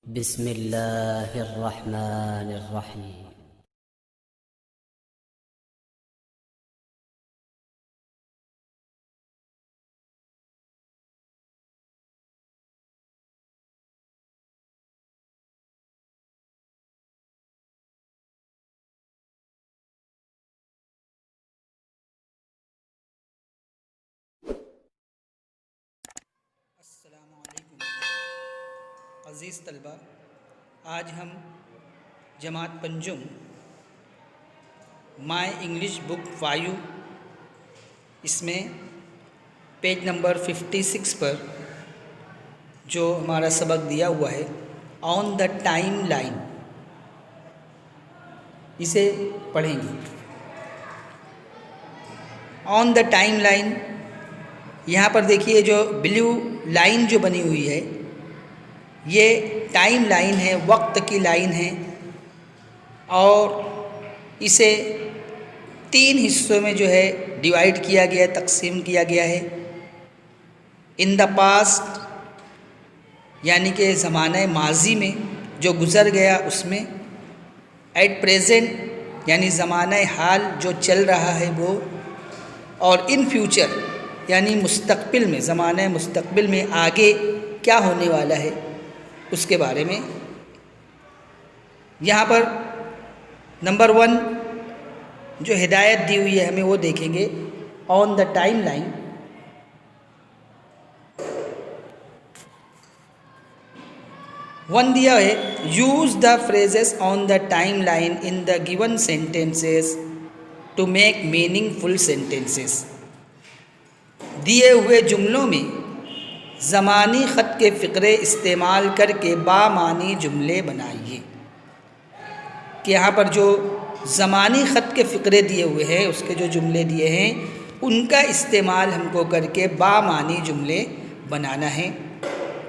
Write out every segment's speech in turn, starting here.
बिस्मिल्लाहिर्रहमानिर्रहीम। अस्सलामुअलैकुम अज़ीज़ तलबा, आज हम जमात पंजुम माय इंग्लिश बुक 5 इसमें पेज नंबर 56 पर जो हमारा सबक दिया हुआ है ऑन द टाइम लाइन, इसे पढ़ेंगे। ऑन द टाइम लाइन, यहाँ पर देखिए जो ब्लू लाइन जो बनी हुई है ये टाइम लाइन है, वक्त की लाइन है और इसे 3 हिस्सों में जो है डिवाइड किया गया, तकसीम किया गया है। इन द पास्ट यानी कि ज़माने माजी में जो गुज़र गया उसमें, एट प्रेजेंट यानी ज़माने हाल जो चल रहा है वो, और इन फ्यूचर यानी मुस्तक़बिल में, ज़माने मुस्तक़बिल में आगे क्या होने वाला है उसके बारे में। यहाँ पर नंबर 1 जो हिदायत दी हुई है हमें वो देखेंगे। On the time line, one दिया है, use the phrases on the time line in the given sentences to make meaningful sentences. दिए हुए जुमलों में ज़मानी ख़त के फ़िक्रे इस्तेमाल करके बामानी जुमले बनाइए। कि यहाँ पर जो ज़मानी ख़त के फ़िक्रे दिए हुए हैं, उसके जो जुमले दिए हैं उनका इस्तेमाल हमको करके बामानी जुमले बनाना है।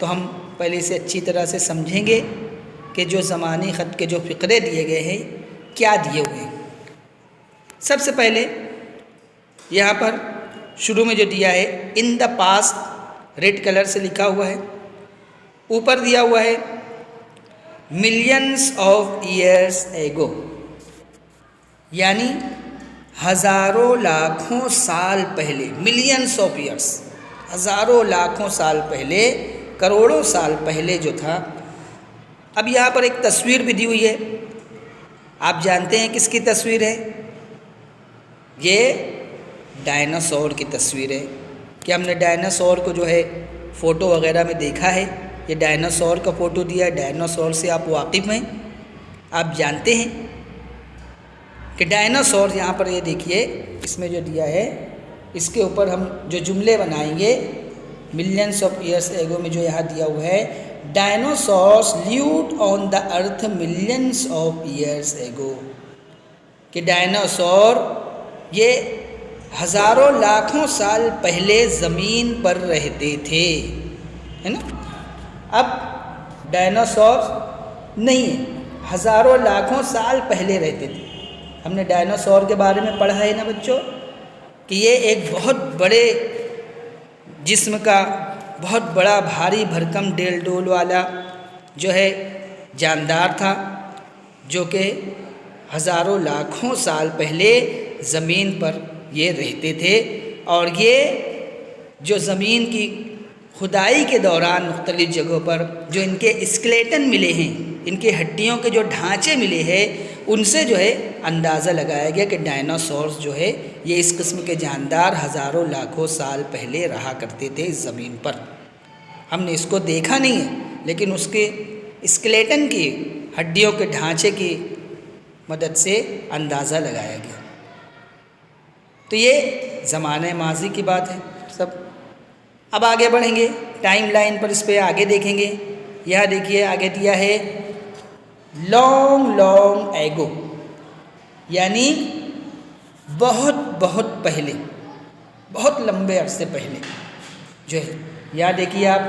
तो हम पहले इसे अच्छी तरह से समझेंगे कि जो ज़मानी ख़त के जो फ़िक्रे दिए गए हैं क्या दिए हुए हैं। सबसे पहले यहाँ पर शुरू में जो दिया है in the past, red colour से लिखा हुआ है। ऊपर दिया हुआ है मिलियंस ऑफ ईयर्स एगो, यानी हज़ारों लाखों साल पहले। मिलियंस ऑफ ईयर्स, हज़ारों लाखों साल पहले, करोड़ों साल पहले जो था। अब यहाँ पर एक तस्वीर भी दी हुई है। आप जानते हैं किसकी तस्वीर है? ये डायनासोर की तस्वीर है। कि हमने डायनासोर को जो है फ़ोटो वगैरह में देखा है। ये डायनासोर का फ़ोटो दिया है। डायनासोर से आप वाकिफ़ हैं, आप जानते हैं कि डायनासोर, यहाँ पर ये देखिए इसमें जो दिया है इसके ऊपर हम जो जुमले बनाएंगे, मिलियंस ऑफ ईयर्स एगो में जो यहाँ दिया हुआ है, dinosaurs lived on the earth millions of years ago. कि डायनासोर ये हज़ारों लाखों साल पहले ज़मीन पर रहते थे, है ना। अब डायनासोर नहीं है, हज़ारों लाखों साल पहले रहते थे। हमने डायनासोर के बारे में पढ़ा है ना बच्चों, कि ये एक बहुत बड़े जिस्म का, बहुत बड़ा भारी भरकम डेल डोल वाला जो है जानदार था, जो कि हज़ारों लाखों साल पहले ज़मीन पर ये रहते थे। और ये जो ज़मीन की खुदाई के दौरान मुख्तलिफ़ जगहों पर जो इनके स्केलेटन मिले हैं, इनके हड्डियों के जो ढांचे मिले हैं, उनसे जो है अंदाज़ा लगाया गया कि डायनासोर्स जो है ये इस किस्म के जानदार हज़ारों लाखों साल पहले रहा करते थे इस ज़मीन पर। हमने इसको देखा नहीं है, लेकिन उसके स्केलेटन की, हड्डियों के ढांचे की मदद से अंदाज़ा लगाया गया। तो ये ज़माने माजी की बात है सब। अब आगे बढ़ेंगे टाइम लाइन पर, इस पर आगे देखेंगे। यह देखिए आगे दिया है लॉन्ग लॉन्ग एगो, यानी बहुत बहुत पहले, बहुत लंबे अरसे पहले जो है। यह देखिए आप,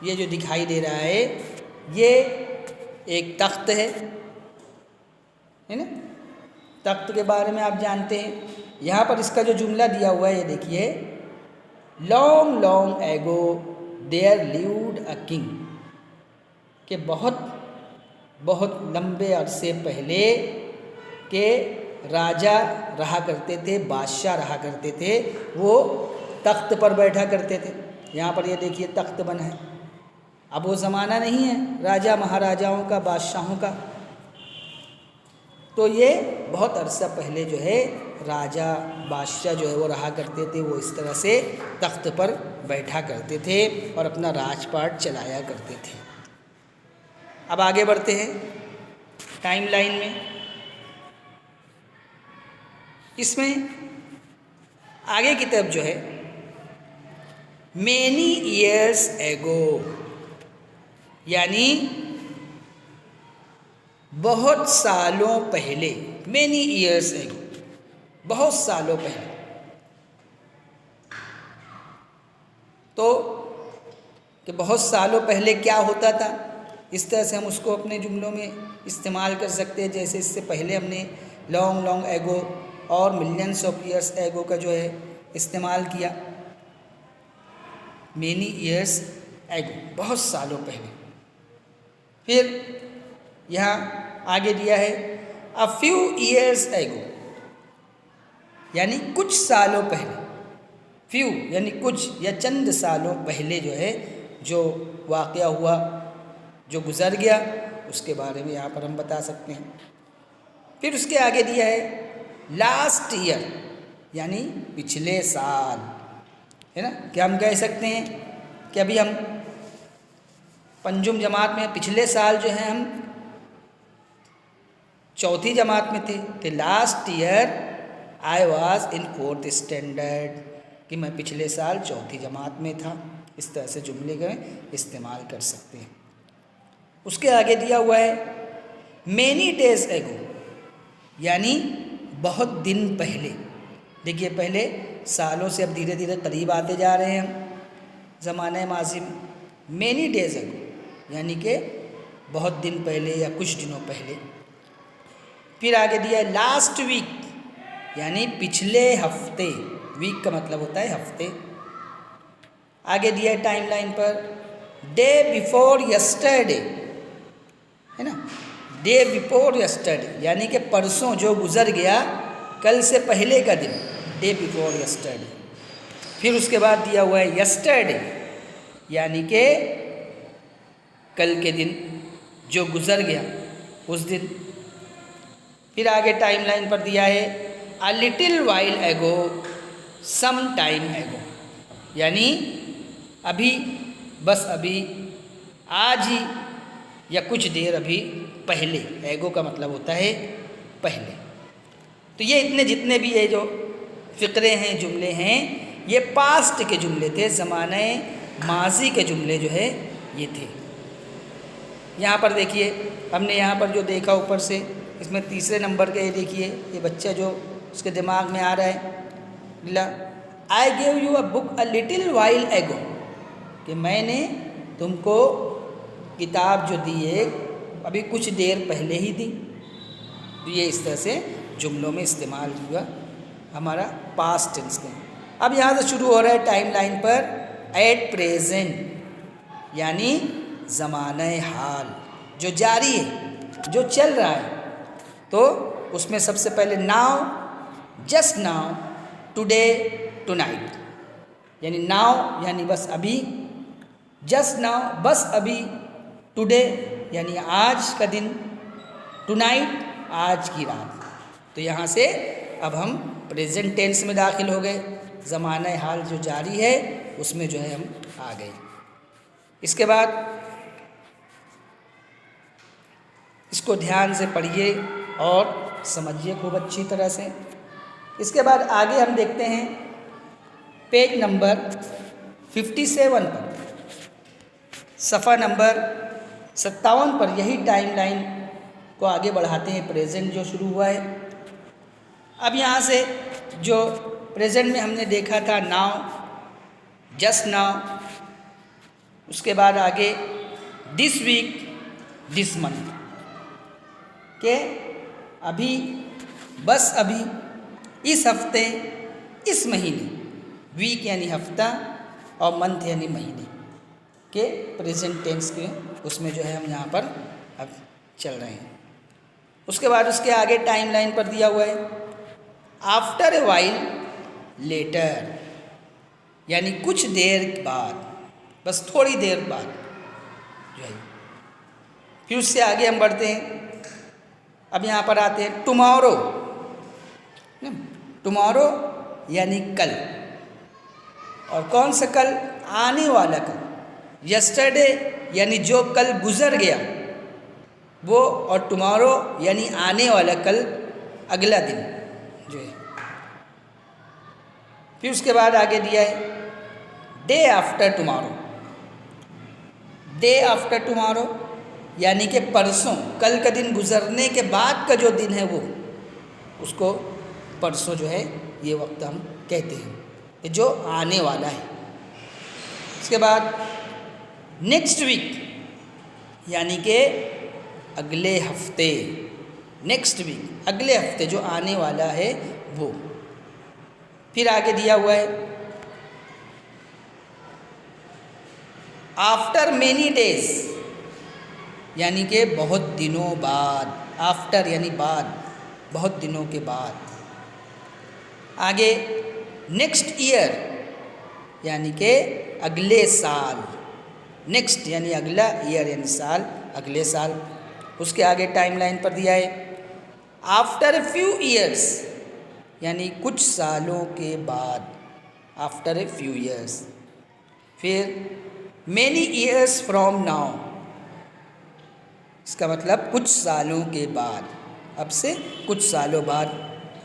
ये जो दिखाई दे रहा है ये एक तख्त है ना। तख्त के बारे में आप जानते हैं। यहाँ पर इसका जो जुमला दिया हुआ है ये देखिए, long long ago there lived a king, कि बहुत बहुत लंबे अरसे पहले के राजा रहा करते थे, बादशाह रहा करते थे, वो तख्त पर बैठा करते थे। यहाँ पर ये देखिए तख्त बना है। अब वो ज़माना नहीं है राजा महाराजाओं का, बादशाहों का, तो ये बहुत अरसा पहले जो है राजा बादशाह जो है वो रहा करते थे। वो इस तरह से तख्त पर बैठा करते थे और अपना राजपाट चलाया करते थे। अब आगे बढ़ते हैं टाइमलाइन में। इसमें आगे की तरफ जो है मैनी ईयर्स एगो, यानी बहुत सालों पहले, मैनी ईयर्स एगो, बहुत सालों पहले। तो कि बहुत सालों पहले क्या होता था, इस तरह से हम उसको अपने जुमलों में इस्तेमाल कर सकते हैं। जैसे इससे पहले हमने लॉन्ग लॉन्ग एगो और मिलियंस ऑफ ईयर्स एगो का जो है इस्तेमाल किया। मैनी ईयर्स एगो, बहुत सालों पहले। फिर यहाँ आगे दिया है अ फ्यू ईयर्स एगो, यानी कुछ सालों पहले। फ्यू यानी कुछ या चंद सालों पहले जो है जो वाक़या हुआ, जो गुज़र गया, उसके बारे में यहाँ पर हम बता सकते हैं। फिर उसके आगे दिया है लास्ट ईयर, यानी पिछले साल, है ना। क्या हम कह सकते हैं कि अभी हम पंजुम जमात में, पिछले साल जो है हम चौथी जमात में थे, कि last year I was in 4th standard, कि मैं पिछले साल चौथी जमात में था। इस तरह से जुमले का इस्तेमाल कर सकते हैं। उसके आगे दिया हुआ है मैनी डेज एगो, यानी बहुत दिन पहले। देखिए पहले सालों से अब धीरे धीरे करीब आते जा रहे हैं हम ज़माने माजी में। मैनी डेज एगो यानी कि बहुत दिन पहले या कुछ दिनों पहले। फिर आगे दिया है लास्ट वीक, यानी पिछले हफ्ते। वीक का मतलब होता है हफ्ते। आगे दिया है timeline per day before yesterday, है ना। डे बिफोर यस्टरडे यानी कि परसों जो गुज़र गया, कल से पहले का दिन, डे बिफोर यस्टरडे। फिर उसके बाद दिया हुआ है यस्टरडे, यानी कि कल के दिन जो गुज़र गया उस दिन। फिर आगे टाइमलाइन पर दिया है अ लिटिल वाइल एगो, सम टाइम एगो, यानी अभी, बस अभी, आज ही, या कुछ देर अभी पहले। एगो का मतलब होता है पहले। तो ये इतने जितने भी ये जो फ़िक्रे हैं, जुमले हैं, ये पास्ट के जुमले थे, ज़माने माजी के जुमले जो है ये थे। यहाँ पर देखिए हमने यहाँ पर जो देखा ऊपर से, इसमें तीसरे नंबर के ये देखिए, ये बच्चा जो उसके दिमाग में आ रहा है, I gave you a book a little while एगो, कि मैंने तुमको किताब जो दी है अभी कुछ देर पहले ही दी। तो ये इस तरह से जुमलों में इस्तेमाल हुआ हमारा पास्ट टेंस में। अब यहाँ से शुरू हो रहा है टाइमलाइन पर एट प्रेजेंट, यानी ज़माने हाल, जो जारी है, जो चल रहा है। तो उसमें सबसे पहले now, just now, today, tonight, यानी नाउ यानी बस अभी, जस्ट नाउ बस अभी, टुडे यानी आज का दिन, टुनाइट आज की रात। तो यहाँ से अब हम प्रेजेंट टेंस में दाखिल हो गए, ज़माने हाल जो जारी है उसमें जो है हम आ गए। इसके बाद इसको ध्यान से पढ़िए और समझिए खूब अच्छी तरह से। इसके बाद आगे हम देखते हैं पेज नंबर 57 पर, सफ़ा नंबर 57 पर यही टाइमलाइन को आगे बढ़ाते हैं। प्रेजेंट जो शुरू हुआ है, अब यहाँ से जो प्रेजेंट में हमने देखा था नाउ, जस्ट नाउ, उसके बाद आगे दिस वीक, दिस मंथ, के अभी, बस अभी, इस हफ्ते, इस महीने, वीक यानी हफ्ता और मंथ यानी महीने। के प्रेजेंट टेंस के उसमें जो है हम यहाँ पर अब चल रहे हैं। उसके बाद उसके आगे टाइम लाइन पर दिया हुआ है आफ्टर ए वाइल लेटर, यानी कुछ देर बाद, बस थोड़ी देर बाद जो है। फिर उससे आगे हम बढ़ते हैं। अब यहाँ पर आते हैं टुमारो। टुमारो यानी कल, और कौन सा कल? आने वाला कल। यस्टरडे यानी जो कल गुजर गया वो, और टुमारो यानी आने वाला कल, अगला दिन जो है। फिर उसके बाद आगे दिया है day after tomorrow. Day after tomorrow यानी कि परसों, कल का दिन गुजरने के बाद का जो दिन है वो, उसको परसों जो है ये वक्त हम कहते हैं, कि जो आने वाला है। इसके बाद नेक्स्ट वीक यानी कि अगले हफ्ते। नेक्स्ट वीक अगले हफ्ते जो आने वाला है वो। फिर आगे दिया हुआ है आफ्टर मेनी डेज, यानी कि बहुत दिनों बाद। आफ्टर यानी बाद, बहुत दिनों के बाद। आगे नेक्स्ट ईयर यानी कि अगले साल। नेक्स्ट यानी अगला, ईयर यानी साल, अगले साल। उसके आगे टाइम लाइन पर दिया है आफ्टर ए फ्यू ईयर्स, यानी कुछ सालों के बाद। After a few years. फिर मेनी ईयर्स फ्रॉम नाउ, इसका मतलब कुछ सालों के बाद, अब से कुछ सालों बाद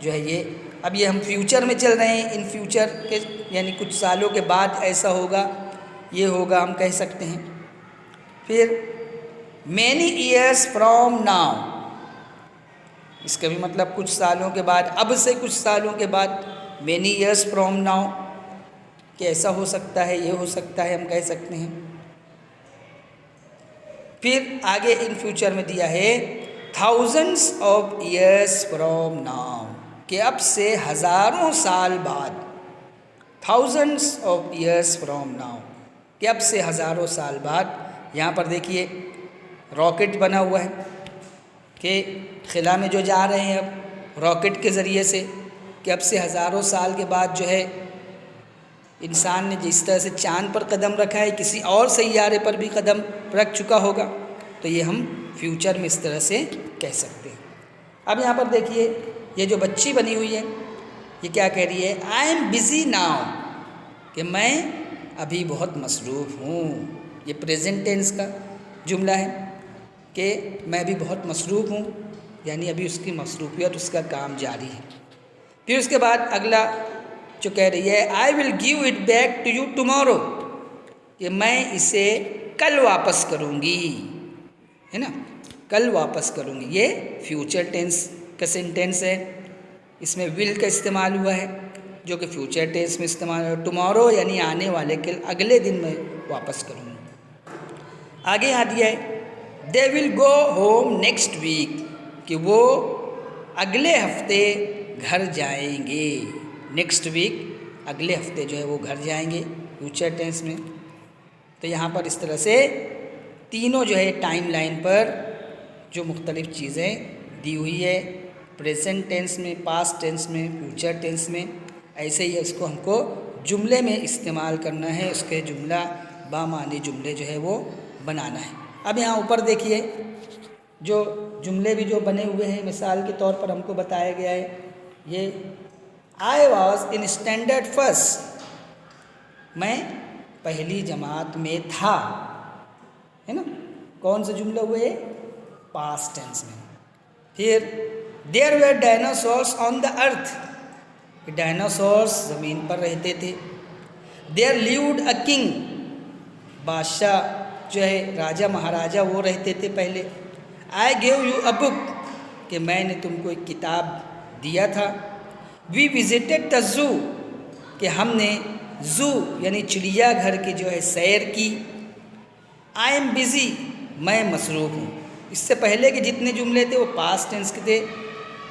जो है ये। अब ये हम फ्यूचर में चल रहे हैं, इन फ्यूचर के, यानी कुछ सालों के बाद ऐसा होगा, ये होगा, हम कह सकते हैं। फिर मैनी ईयर्स फ्रॉम नाउ, इसका भी मतलब कुछ सालों के बाद, अब से कुछ सालों के बाद। मैनी ईयर्स फ्रॉम नाउ कि ऐसा हो सकता है, ये हो सकता है, हम कह सकते हैं। फिर आगे इन फ्यूचर में दिया है thousands of years from now, कि अब से हज़ारों साल बाद। Thousands of years from now, कि अब से हज़ारों साल बाद। यहाँ पर देखिए रॉकेट बना हुआ है कि खिला में जो जा रहे हैं अब रॉकेट के ज़रिए से, कि अब से हज़ारों साल के बाद जो है इंसान ने जिस तरह से चाँद पर कदम रखा है, किसी और सैयारे पर भी कदम रख चुका होगा। तो ये हम फ्यूचर में इस तरह से कह सकते हैं। अब यहाँ पर देखिए ये जो बच्ची बनी हुई है ये क्या कह रही है? आई एम बिज़ी नाउ, कि मैं अभी बहुत मसरूफ़ हूँ। ये प्रेजेंट टेंस का जुमला है कि मैं अभी बहुत मसरूफ़ हूँ, यानी अभी उसकी मसरूफियत, उसका काम जारी है। फिर उसके बाद अगला जो कह रही है I will give it back to you tomorrow, कि मैं इसे कल वापस करूँगी, है ना, कल वापस करूँगी। ये फ्यूचर टेंस का सेंटेंस है, इसमें विल का इस्तेमाल हुआ है जो कि फ्यूचर टेंस में इस्तेमाल है। टुमारो यानी आने वाले, कल, अगले दिन मैं वापस करूँगी। आगे यहाँ दिया है they will go home next week, कि वो अगले हफ्ते घर जाएंगे। नेक्स्ट वीक अगले हफ्ते जो है वो घर जाएंगे, फ्यूचर टेंस में। तो यहाँ पर इस तरह से तीनों जो है टाइम लाइन पर जो मुख्तलिफ़ चीज़ें दी हुई है, प्रेजेंट टेंस में, पास्ट टेंस में, फ्यूचर टेंस में, ऐसे ही इसको हमको जुमले में इस्तेमाल करना है, उसके जुमला बामानी जुमले जो है वो बनाना है। अब यहाँ ऊपर देखिए जो जुमले भी जो बने हुए हैं मिसाल के तौर पर हमको बताया गया है, ये I was in standard first, मैं पहली जमात में था, है ना। कौन से जुमले हुए? पास्ट टेंस में। फिर there were dinosaurs on the earth, dinosaurs ज़मीन पर रहते थे। देयर लिव्ड अ किंग, बादशाह जो है, राजा महाराजा वो रहते थे पहले। I gave you a book, कि मैंने तुमको एक किताब दिया था। वी विजिटेड द ज़ू, कि हमने ज़ू यानी चिड़ियाघर की जो है सैर की। आई एम बिज़ी, मैं मसरूफ़ हूँ। इससे पहले के जितने जुमले थे वो पास्ट टेंस के थे।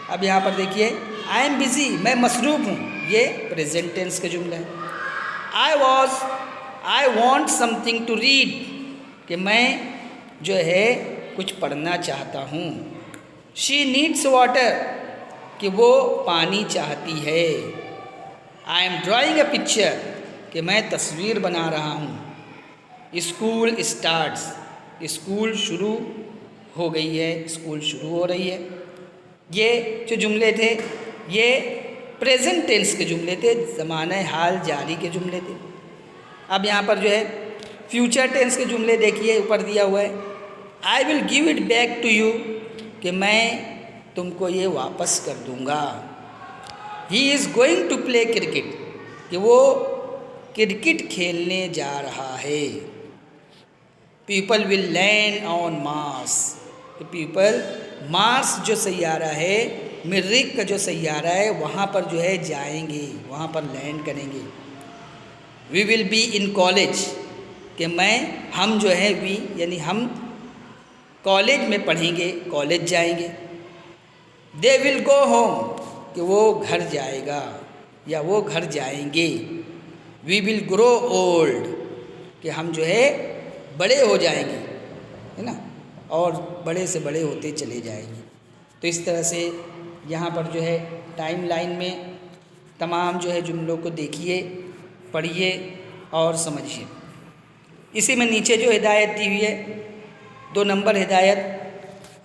अब यहाँ पर देखिए आई एम बिज़ी, मैं मसरूफ़ हूँ, ये प्रेजेंट टेंस का जुमला है। I want something to read, कि मैं जो है कुछ पढ़ना चाहता हूँ। शी नीड्स वाटर, कि वो पानी चाहती है। I am drawing a picture, कि मैं तस्वीर बना रहा हूँ। स्कूल स्टार्ट्स, स्कूल शुरू हो गई है, स्कूल शुरू हो रही है। ये जो जुमले थे ये प्रेजेंट टेंस के जुमले थे, ज़माने हाल जारी के जुमले थे। अब यहाँ पर जो है फ्यूचर टेंस के जुमले देखिए, ऊपर दिया हुआ है I will give it back to you, कि मैं तुमको ये वापस कर दूँगा। He is going to play cricket, कि वो क्रिकेट खेलने जा रहा है। People will land on Mars, people Mars जो सैयारा है, मरीख का जो सैयारा है वहाँ पर जो है जाएंगे, वहाँ पर लैंड करेंगे। We will be in college, कि हम जो है वी यानी हम कॉलेज में पढ़ेंगे, कॉलेज जाएंगे। दे विल गो होम, कि वो घर जाएगा या वो घर जाएंगे। वी विल ग्रो ओल्ड, कि हम जो है बड़े हो जाएंगे, है ना, और बड़े से बड़े होते चले जाएंगे। तो इस तरह से यहाँ पर जो है टाइम लाइन में तमाम जो है जुमलों को देखिए, पढ़िए और समझिए। इसी में नीचे जो हिदायत दी हुई है 2 नंबर हिदायत,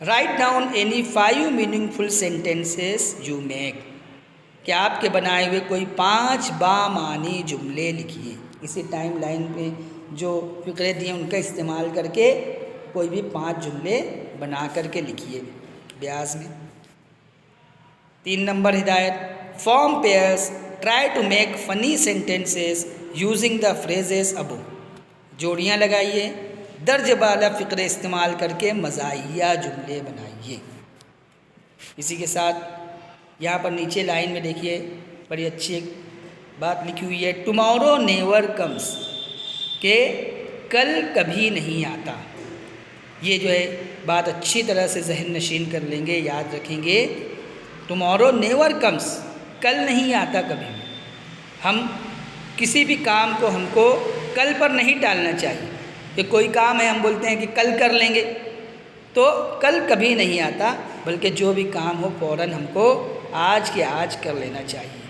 write down any 5 meaningful sentences you make, कि आपके बनाए हुए कोई 5 बामानी जुमले लिखिए। इसी टाइम लाइन में जो फ़िक्रे दिए उनका इस्तेमाल करके कोई भी 5 जुमले बना करके लिखिए ब्याज में। 3 नंबर हिदायत, form pairs, try to make funny sentences using the phrases above, जोड़ियाँ लगाइए, दर्ज वाला फ़िक्रे इस्तेमाल करके मज़ाहिया जुमले बनाइए। इसी के साथ यहाँ पर नीचे लाइन में देखिए बड़ी अच्छी एक बात लिखी हुई है, टुमारो नेवर कम्स, के कल कभी नहीं आता। ये जो है बात अच्छी तरह से जहन नशीन कर लेंगे, याद रखेंगे। टुमारो नेवर कम्स, कल नहीं आता कभी भी। हम किसी भी काम को हमको कल पर नहीं टालना चाहिए, कि कोई काम है हम बोलते हैं कि कल कर लेंगे, तो कल कभी नहीं आता, बल्कि जो भी काम हो फ़ौरन हमको आज के आज कर लेना चाहिए,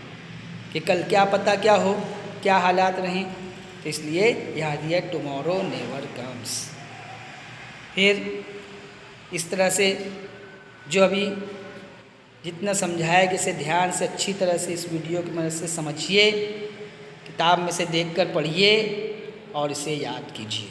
कि कल क्या पता क्या हो, क्या हालात रहें। तो इसलिए याद दिया टुमारो नेवर कम्स। फिर इस तरह से जो अभी जितना समझाया कि इसे ध्यान से अच्छी तरह से इस वीडियो की मदद से समझिए, किताब में से देखकर पढ़िए और इसे याद कीजिए।